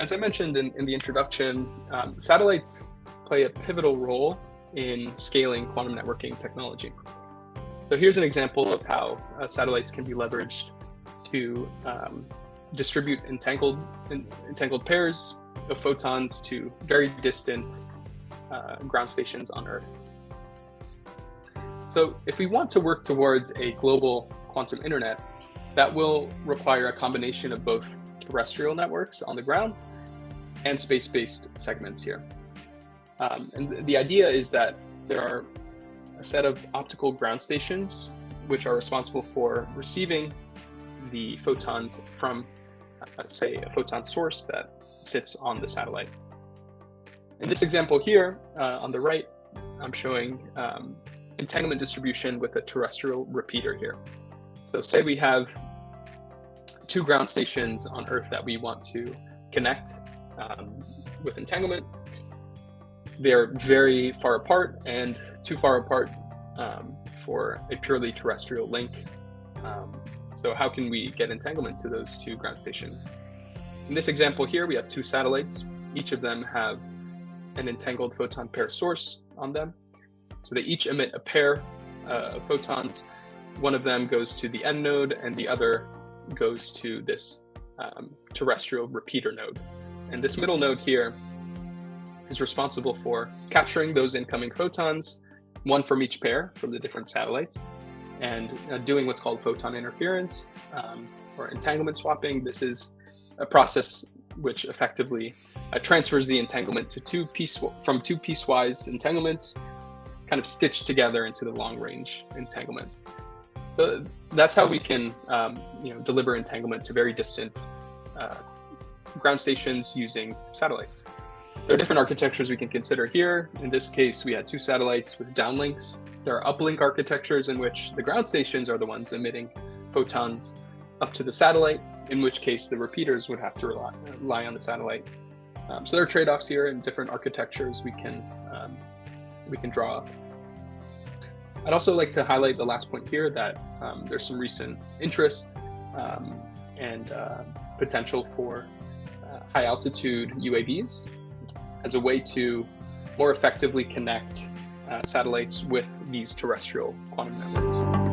as I mentioned in the introduction, satellites play a pivotal role in scaling quantum networking technology. So here's an example of how satellites can be leveraged to distribute entangled pairs of photons to very distant ground stations on Earth. So if we want to work towards a global quantum internet, that will require a combination of both terrestrial networks on the ground and space-based segments here. And the idea is that there are a set of optical ground stations which are responsible for receiving the photons from, say, a photon source that sits on the satellite. In this example here, on the right, I'm showing entanglement distribution with a terrestrial repeater here. So say we have two ground stations on Earth that we want to connect with entanglement. They're very far apart and too far apart for a purely terrestrial link. So how can we get entanglement to those two ground stations? In this example here, we have two satellites. Each of them have an entangled photon pair source on them. So they each emit a pair of photons. One of them goes to the end node and the other goes to this terrestrial repeater node. And this middle node here is responsible for capturing those incoming photons, one from each pair from the different satellites, and doing what's called photon interference or entanglement swapping. This is a process which effectively transfers the entanglement to two piecewise entanglements, kind of stitched together into the long-range entanglement. So that's how we can deliver entanglement to very distant ground stations using satellites. There are different architectures we can consider here. In this case, we had two satellites with downlinks. There are uplink architectures in which the ground stations are the ones emitting photons up to the satellite, in which case the repeaters would have to rely on the satellite. So there are trade-offs here and different architectures we can draw up. I'd also like to highlight the last point here that there's some recent interest and potential for high altitude UAVs as a way to more effectively connect satellites with these terrestrial quantum networks.